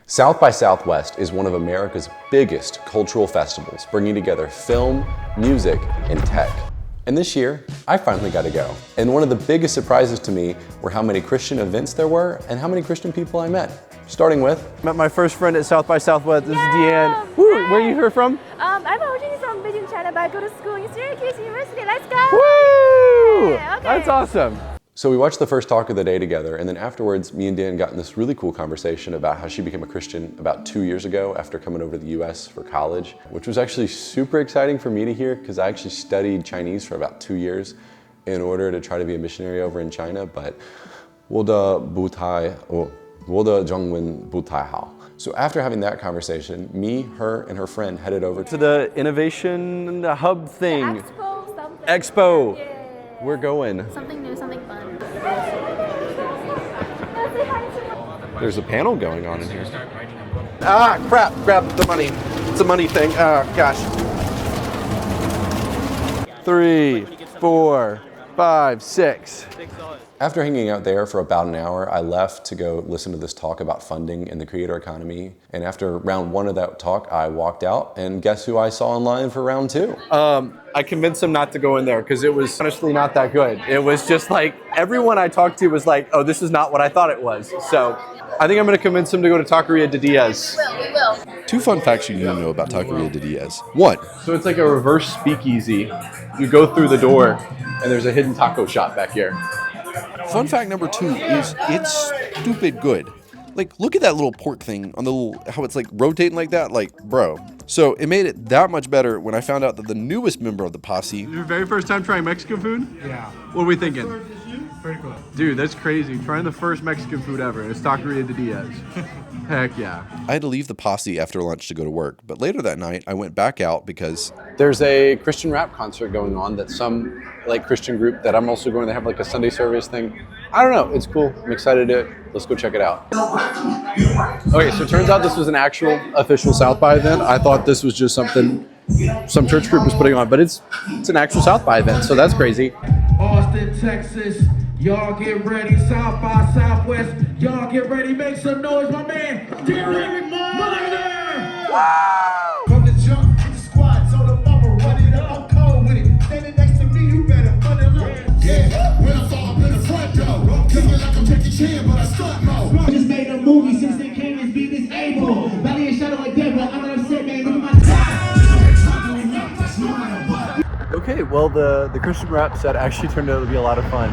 South by Southwest is one of America's biggest cultural festivals, bringing together film, music, and tech. And this year, I finally got to go. And one of the biggest surprises to me were how many Christian events there were and how many Christian people I met. Starting with... Met my first friend at South by Southwest. This is Deanne. Woo, where are you here from? I'm originally from Beijing, China, but I go to school in Syracuse University. Let's go! Woo! Yeah, okay. That's awesome. So we watched the first talk of the day together, and then afterwards, me and Dan got in this really cool conversation about how she became a Christian about 2 years ago after coming over to the US for college, which was actually super exciting for me to hear because I actually studied Chinese for about 2 years in order to try to be a missionary over in China, but 我的中文不太好. So after having that conversation, me, her, and her friend headed over to the innovation hub thing. Expo. Yeah. We're going. Something new, something fun. There's a panel going on in here. Ah, crap, grab the money. It's a money thing. Oh, gosh. 3, 4, 5, 6. After hanging out there for about an hour, I left to go listen to this talk about funding in the creator economy. And after round 1 of that talk, I walked out, and guess who I saw in line for round 2? I convinced him not to go in there because it was honestly not that good. It was just like, everyone I talked to was like, oh, this is not what I thought it was. So I think I'm going to convince him to go to Taqueria de Diaz. We will. 2 fun facts you need to know about Taqueria de Diaz. 1. So it's like a reverse speakeasy. You go through the door and there's a hidden taco shop back here. Fun fact number 2 is it's stupid good. Like, look at that little pork thing on the little, how it's like rotating like that, like, bro. So it made it that much better when I found out that the newest member of the posse. Your very first time trying Mexican food? Yeah. What are we thinking? Very cool. Dude, that's crazy. Trying the first Mexican food ever. It's Taqueria de Diaz. Heck yeah. I had to leave the posse after lunch to go to work, but later that night I went back out because there's a Christian rap concert going on that some like Christian group that I'm also going to have like a Sunday service thing. I don't know, it's cool. I'm excited to let's go check it out. Okay, so it turns out this was an actual official South by event. I thought this was just something some church group was putting on, but it's an actual South by event, so that's crazy. Austin, Texas, y'all get ready. South by Southwest, y'all get ready. Make some noise, my man. Derek Miner! Wow! From the jump to the squad, so the bubble, run it up, I'm cold with it. Standing next to me, you better run it up. Yeah, when I fall up in the front door, feel like I'm Jackie Chan, but I stunt mode. Just made a movie since they came and be disabled. Valley and Shadow like Deborah, I'm gonna say, man, look at my Okay, well, the Christian rap set actually turned out to be a lot of fun.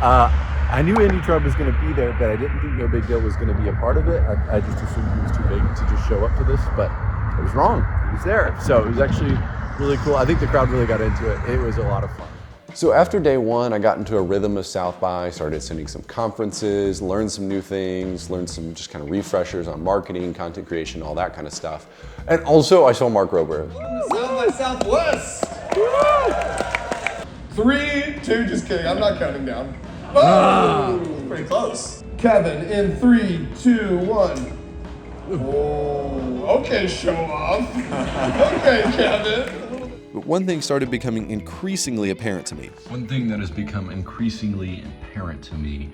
I knew Andy Trump was going to be there, but I didn't think No Big Deal was going to be a part of it. I just assumed he was too big to just show up to this, but I was wrong. He was there. So it was actually really cool. I think the crowd really got into it. It was a lot of fun. So after day 1, I got into a rhythm of South by, started attending some conferences, learned some new things, learned some just kind of refreshers on marketing, content creation, all that kind of stuff. And also I saw Mark Rober. South by Southwest! 3, 2, just kidding, I'm not counting down. Oh, pretty close. Kevin in 3, 2, 1. Oh, okay, show off. Okay, Kevin. but one thing started becoming increasingly apparent to me. One thing that has become increasingly apparent to me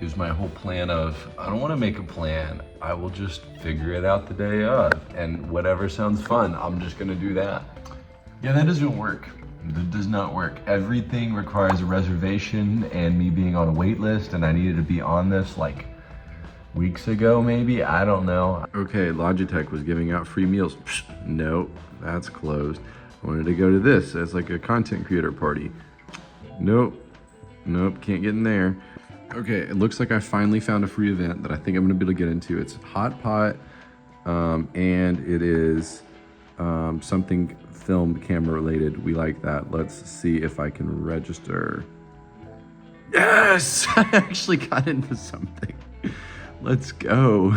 is my whole plan of, I don't want to make a plan, I will just figure it out the day of, and whatever sounds fun, I'm just gonna do that. Yeah, that doesn't work. That does not work. Everything requires a reservation and me being on a wait list, and I needed to be on this like weeks ago maybe, I don't know. Okay, Logitech was giving out free meals. Psh, nope, that's closed. I wanted to go to this as like a content creator party. Nope, can't get in there. Okay, it looks like I finally found a free event that I think I'm gonna be able to get into. It's Hot Pot, and it is something film camera related. We like that. Let's see if I can register. Yes, I actually got into something. Let's go.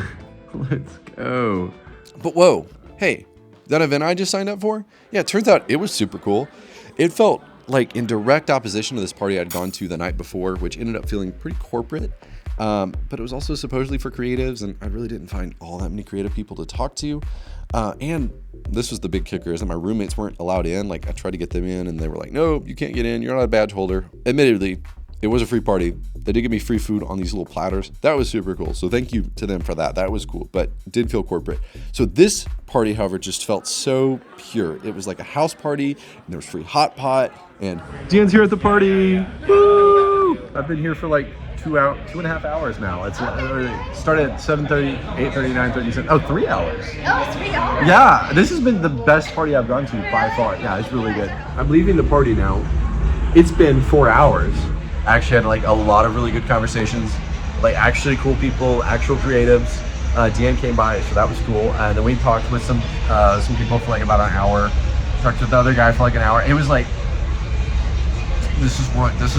Let's go. But whoa, hey, that event I just signed up for? Yeah, it turns out it was super cool. It felt like in direct opposition to this party I'd gone to the night before, which ended up feeling pretty corporate. But it was also supposedly for creatives, and I really didn't find all that many creative people to talk to. And this was the big kicker, is that my roommates weren't allowed in. Like, I tried to get them in, and they were like, no, you can't get in. You're not a badge holder. Admittedly, it was a free party. They did give me free food on these little platters. That was super cool. So thank you to them for that. That was cool, but did feel corporate. So this party, however, just felt so pure. It was like a house party, and there was free hot pot, and Dan's here at the party. Woo! I've been here for like 2.5 hours now. It started at 7:30, 8:30, 9:30. Oh, 3 hours. Oh, it's 3 hours. Yeah, this has been the best party I've gone to by far. Yeah, it's really good. I'm leaving the party now. It's been 4 hours. I actually had like a lot of really good conversations, like actually cool people, actual creatives. Deanne came by, so that was cool. And then we talked with some people for like about an hour. Talked with the other guy for like an hour. It was like, this is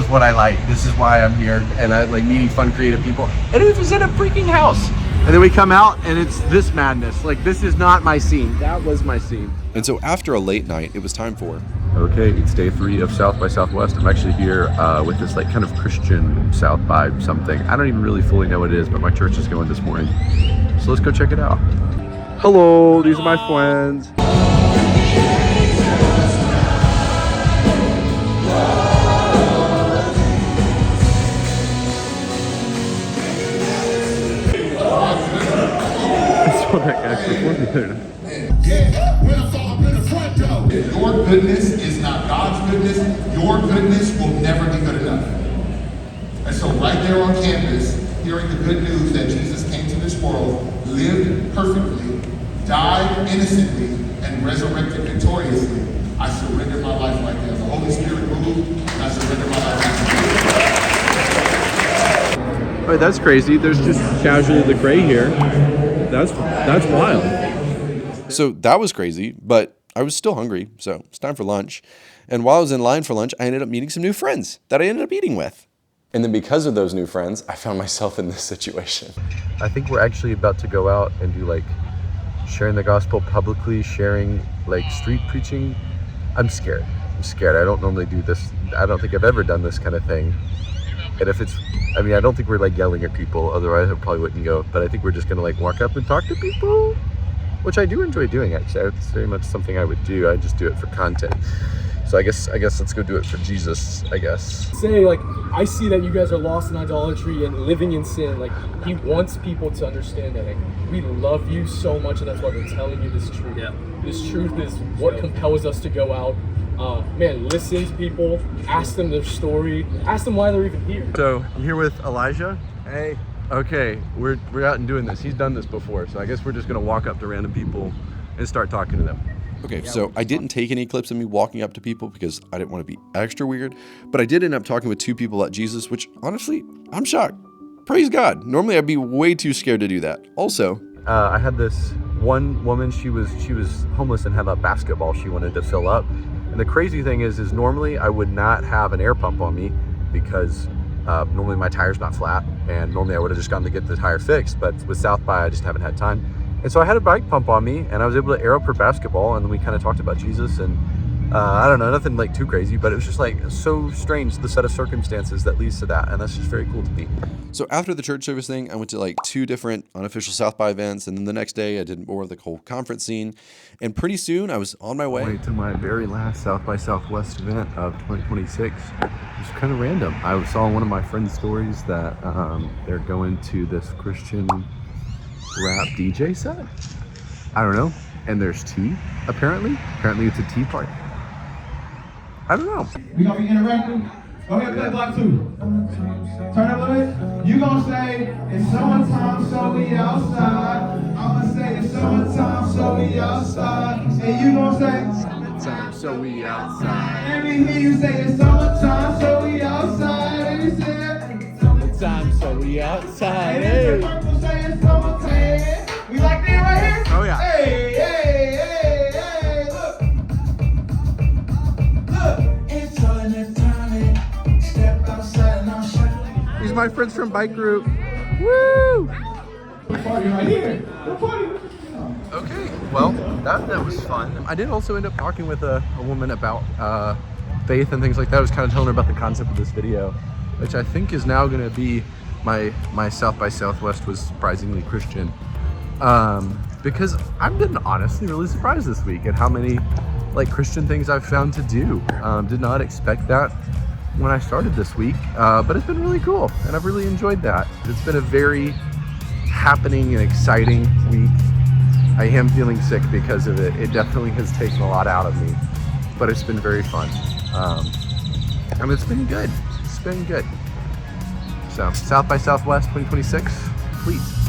what I like. This is why I'm here. And I like meeting fun, creative people. And it was in a freaking house. And then we come out and it's this madness. Like, this is not my scene. That was my scene. And so after a late night, it was time for... Okay, it's day 3 of South by Southwest. I'm actually here with this like kind of Christian South by something. I don't even really fully know what it is, but my church is going this morning. So let's go check it out. Hello, these are my friends. That's what that guy performed there. Yeah, when I saw up in the front door. Your goodness is not God's goodness. Your goodness will never be good enough. And so right there on campus, hearing the good news that Jesus came to this world, lived perfectly, died innocently, and resurrected victoriously, I surrendered my life right there. The Holy Spirit moved, and I surrendered my life right there. All right, that's crazy. There's just casually the gray here. That's wild. So that was crazy, but I was still hungry, so it's time for lunch. And while I was in line for lunch, I ended up meeting some new friends that I ended up eating with. And then because of those new friends, I found myself in this situation. I think we're actually about to go out and do like sharing the gospel publicly, sharing like street preaching. I'm scared. I don't normally do this. I don't think I've ever done this kind of thing. And if it's, I mean, I don't think we're like yelling at people, otherwise I probably wouldn't go. But I think we're just gonna like walk up and talk to people, which I do enjoy doing actually. It's very much something I would do. I just do it for content. So I guess let's go do it for Jesus, I guess. Say, like, I see that you guys are lost in idolatry and living in sin. Like, he wants people to understand that. Like, we love you so much, and that's why we're telling you this truth. Yeah. This truth is what compels us to go out. Man, listen to people, ask them their story, ask them why they're even here. So I'm here with Elijah. Hey. Okay, we're out and doing this. He's done this before, so I guess we're just gonna walk up to random people and start talking to them. Okay, so I didn't take any clips of me walking up to people because I didn't want to be extra weird, but I did end up talking with 2 people about Jesus, which honestly, I'm shocked. Praise God. Normally I'd be way too scared to do that. Also, I had this one woman, she was homeless and had a basketball she wanted to fill up. And the crazy thing is normally I would not have an air pump on me because normally my tire's not flat, and normally I would have just gone to get the tire fixed, but with South by I just haven't had time. And so I had a bike pump on me, and I was able to air up her basketball, and then we kind of talked about Jesus, and I don't know, nothing like too crazy, but it was just like so strange, the set of circumstances that leads to that, and that's just very cool to me. So after the church service thing, I went to like 2 different unofficial South by events, and then the next day I did more of the whole conference scene, and pretty soon I was on my way to my very last South by Southwest event of 2026. It's kind of random. I saw one of my friends' stories that they're going to this Christian rap DJ set. I don't know. And there's tea, apparently. Apparently it's a tea party. I don't know. We gonna be interactive. Go ahead, play block 2. Turn up a little bit. You gonna say, it's summertime, so we outside. I'm gonna say, it's summertime, so we outside. And you gonna say, summertime, so we outside. Let me hear you say, it's summertime, so we outside. And you say, summertime, so we outside. Hey. And purple say, it's summertime. We like that right here? Oh yeah. Hey, hey, hey, hey, look. Look, it's all in the time. Step outside and I'm shining. These are my friends from bike group. Woo! Party right here. Party. Okay, well, that was fun. I did also end up talking with a woman about faith and things like that. I was kind of telling her about the concept of this video, which I think is now going to be my South by Southwest was surprisingly Christian. Because I've been honestly really surprised this week at how many like Christian things I've found to do. Did not expect that. when I started this week, but it's been really cool, and I've really enjoyed that. It's been a very happening and exciting week. I am feeling sick because of it. It definitely has taken a lot out of me, but it's been very fun. And it's been good. It's been good. So, South by Southwest 2026, please.